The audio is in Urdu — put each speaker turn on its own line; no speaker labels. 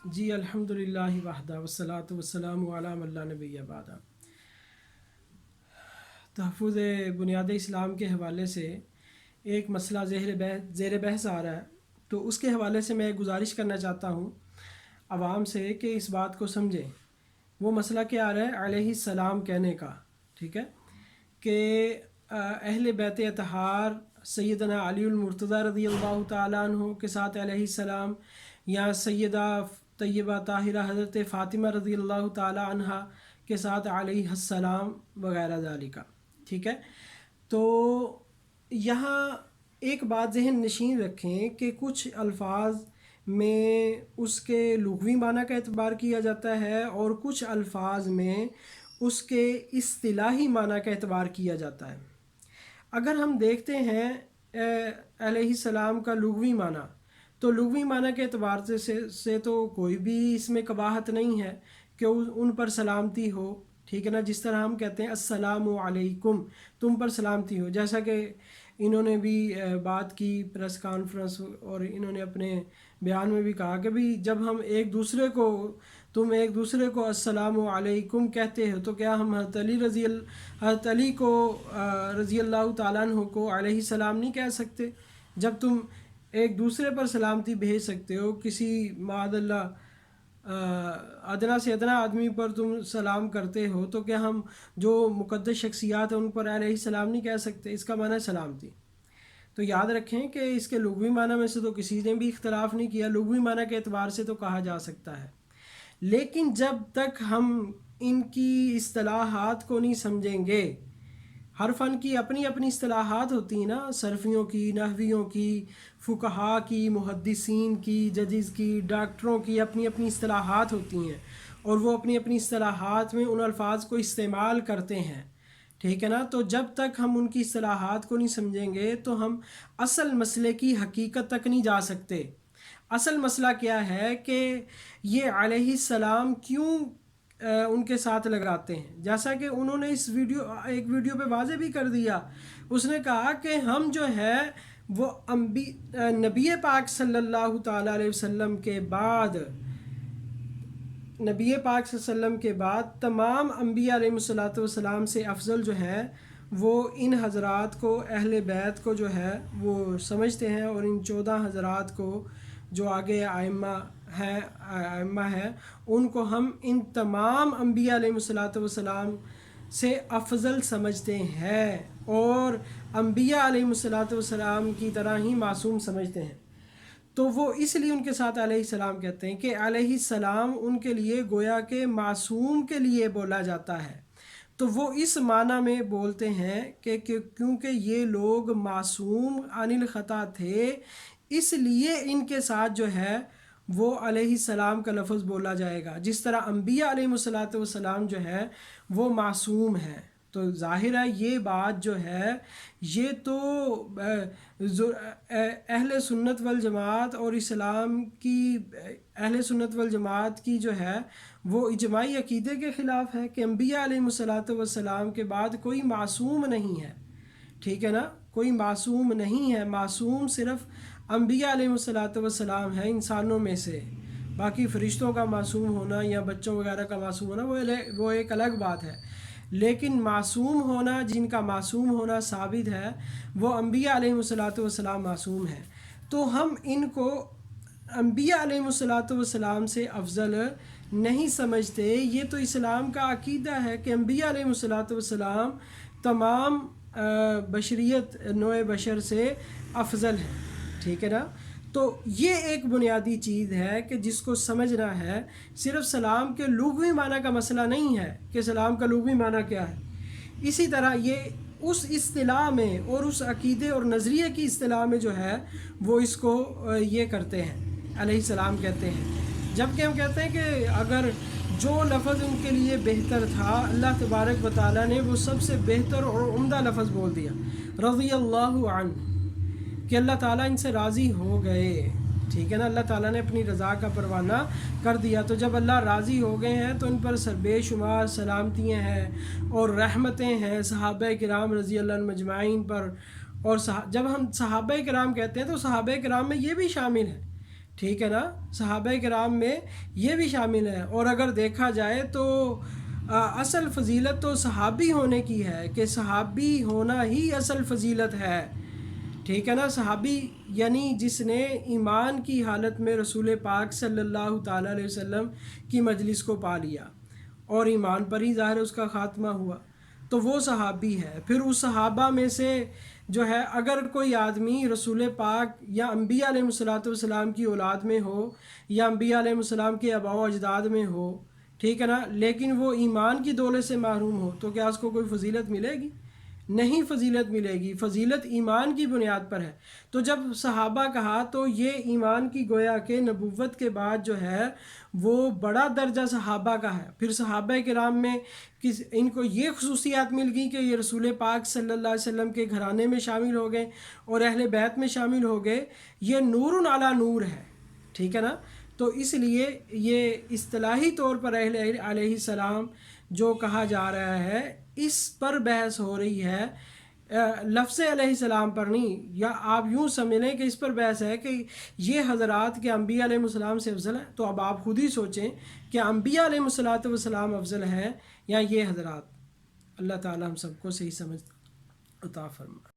جی الحمدللہ وحدہ والصلاۃ والسلام علی من لا نبی بعد۔ تحفظ بنیاد اسلام کے حوالے سے ایک مسئلہ زیر بحث آ رہا ہے، تو اس کے حوالے سے میں گزارش کرنا چاہتا ہوں عوام سے کہ اس بات کو سمجھیں۔ وہ مسئلہ کیا آ رہا ہے؟ علیہ السلام کہنے کا، ٹھیک ہے، کہ اہل بیت اطہار سیدنا علی المرتضیٰ رضی اللہ تعالیٰ عنہ کے ساتھ علیہ السلام، یا سیدہ طیبہ طاہرہ حضرت فاطمہ رضی اللہ تعالیٰ عنہ کے ساتھ علیہ السلام وغیرہ ذالکہ، ٹھیک ہے۔ تو یہاں ایک بات ذہن نشین رکھیں کہ کچھ الفاظ میں اس کے لغوی معنی کا اعتبار کیا جاتا ہے اور کچھ الفاظ میں اس کے اصطلاحی معنی کا اعتبار کیا جاتا ہے۔ اگر ہم دیکھتے ہیں علیہ السلام کا لغوی معنی، تو لغوی معنی کے اعتبار سے تو کوئی بھی اس میں قباحت نہیں ہے کہ ان پر سلامتی ہو، ٹھیک ہے نا۔ جس طرح ہم کہتے ہیں السلام علیکم، تم پر سلامتی ہو، جیسا کہ انہوں نے بھی بات کی پریس کانفرنس، اور انہوں نے اپنے بیان میں بھی کہا کہ بھی جب ہم تم ایک دوسرے کو السلام علیکم کہتے ہو، تو کیا ہم حضرت علی کو رضی اللہ تعالیٰ عنہ کو علیہ السلام نہیں کہہ سکتے؟ جب تم ایک دوسرے پر سلامتی بھیج سکتے ہو، کسی معاذ اللہ ادنا سے ادنا آدمی پر تم سلام کرتے ہو، تو کیا ہم جو مقدس شخصیات ہیں ان پر علیہ السلام نہیں کہہ سکتے؟ اس کا معنی ہے سلامتی۔ تو یاد رکھیں کہ اس کے لغوی معنی میں سے تو کسی نے بھی اختلاف نہیں کیا، لغوی معنی کے اعتبار سے تو کہا جا سکتا ہے، لیکن جب تک ہم ان کی اصطلاحات کو نہیں سمجھیں گے، ہر فن کی اپنی اپنی اصطلاحات ہوتی ہیں نا، صرفیوں کی، نحویوں کی، فقہا کی، محدثین کی، ججز کی، ڈاکٹروں کی اپنی اپنی اصطلاحات ہوتی ہیں، اور وہ اپنی اپنی اصطلاحات میں ان الفاظ کو استعمال کرتے ہیں، ٹھیک ہے نا۔ تو جب تک ہم ان کی اصطلاحات کو نہیں سمجھیں گے تو ہم اصل مسئلے کی حقیقت تک نہیں جا سکتے۔ اصل مسئلہ کیا ہے کہ یہ علیہ السلام کیوں ان کے ساتھ لگاتے ہیں؟ جیسا کہ انہوں نے ایک ویڈیو پہ واضح بھی کر دیا، اس نے کہا کہ ہم جو ہے وہ نبی پاک صلی اللہ تعالیٰ علیہ وسلم کے بعد تمام انبیاء علیہ والسلام سے افضل جو ہے وہ ان حضرات کو، اہل بیت کو جو ہے وہ سمجھتے ہیں، اور ان 14 حضرات کو جو آگے ائمہ ہیں ان کو ہم ان تمام انبیاء علیہ والسلام سے افضل سمجھتے ہیں، اور انبیاء علیہ والسلام کی طرح ہی معصوم سمجھتے ہیں۔ تو وہ اس لیے ان کے ساتھ علیہ السلام کہتے ہیں کہ علیہ السلام ان کے لیے گویا کہ معصوم کے لیے بولا جاتا ہے۔ تو وہ اس معنی میں بولتے ہیں کہ کیونکہ یہ لوگ معصوم عن الخطا تھے، اس لیے ان کے ساتھ جو ہے وہ علیہ السلام کا لفظ بولا جائے گا، جس طرح انبیاء علیہ والسلام جو ہے وہ معصوم ہیں۔ تو ظاہر ہے یہ بات جو ہے یہ تو اہل سنت والجماعت اور اسلام کی اہل سنت والجماعت کی جو ہے وہ اجماعی عقیدے کے خلاف ہے کہ انبیاء علیہ والسلام کے بعد کوئی معصوم نہیں ہے، ٹھیک ہے نا۔ کوئی معصوم نہیں ہے، معصوم صرف انبیاء علیہ والسلام ہیں انسانوں میں سے، باقی فرشتوں کا معصوم ہونا یا بچوں وغیرہ کا معصوم ہونا وہ ایک الگ بات ہے، لیکن معصوم ہونا، جن کا معصوم ہونا ثابت ہے، وہ انبیاء علیہ والسلام معصوم ہیں۔ تو ہم ان کو انبیاء علیہ والسلام سے افضل نہیں سمجھتے۔ یہ تو اسلام کا عقیدہ ہے کہ انبیاء علیہ والسلام تمام بشریت، نوع بشر سے افضل ہے، ٹھیک ہے نا۔ تو یہ ایک بنیادی چیز ہے کہ جس کو سمجھنا ہے۔ صرف سلام کے لغوی معنی کا مسئلہ نہیں ہے کہ سلام کا لغوی معنی کیا ہے، اسی طرح یہ اس اصطلاح میں اور اس عقیدے اور نظریے کی اصطلاح میں جو ہے وہ اس کو یہ کرتے ہیں، علیہ السلام کہتے ہیں۔ جبکہ ہم کہتے ہیں کہ اگر جو لفظ ان کے لیے بہتر تھا، اللہ تبارک و تعالیٰ نے وہ سب سے بہتر اور عمدہ لفظ بول دیا، رضی اللہ عنہ، کہ اللہ تعالیٰ ان سے راضی ہو گئے، ٹھیک ہے نا۔ اللہ تعالیٰ نے اپنی رضا کا پروانہ کر دیا، تو جب اللہ راضی ہو گئے ہیں تو ان پر بے شمار سلامتیاں ہیں اور رحمتیں ہیں صحابہ کرام رضی اللہ عنہ مجمعین پر۔ اور جب ہم صحابہ کرام کہتے ہیں تو صحابہ کرام میں یہ بھی شامل ہے ٹھیک ہے نا، صحابہ کرام میں یہ بھی شامل ہے۔ اور اگر دیکھا جائے تو اصل فضیلت تو صحابی ہونے کی ہے، کہ صحابی ہونا ہی اصل فضیلت ہے، ٹھیک ہے نا۔ صحابی یعنی جس نے ایمان کی حالت میں رسول پاک صلی اللہ تعالیٰ علیہ وسلم کی مجلس کو پا لیا اور ایمان پر ہی ظاہر اس کا خاتمہ ہوا، تو وہ صحابی ہے۔ پھر اس صحابہ میں سے جو ہے اگر کوئی آدمی رسول پاک یا انبیاء علیہ الصلوۃ والسلام کی اولاد میں ہو یا انبیاء علیہ السلام کے آباء و اجداد میں ہو، ٹھیک ہے نا، لیکن وہ ایمان کی دولت سے محروم ہو، تو کیا اس کو کوئی فضیلت ملے گی؟ نہیں فضیلت ملے گی۔ فضیلت ایمان کی بنیاد پر ہے۔ تو جب صحابہ کہا تو یہ ایمان کی گویا کہ نبوت کے بعد جو ہے وہ بڑا درجہ صحابہ کا ہے۔ پھر صحابہ کرام میں ان کو یہ خصوصیات مل گئی کہ یہ رسول پاک صلی اللہ علیہ وسلم کے گھرانے میں شامل ہو گئے اور اہل بیت میں شامل ہو گئے۔ یہ نور علی نور ہے، ٹھیک ہے نا۔ تو اس لیے یہ اصطلاحی طور پر اہل علیہ السلام جو کہا جا رہا ہے، اس پر بحث ہو رہی ہے، لفظ علیہ السلام پر نہیں۔ یا آپ یوں سمجھ لیں کہ اس پر بحث ہے کہ یہ حضرات کے انبیاء علیہ السلام سے افضل ہیں۔ تو اب آپ خود ہی سوچیں کہ انبیاء علیہ السلام افضل ہیں یا یہ حضرات۔ اللہ تعالی ہم سب کو صحیح سمجھ عطا فرمائے۔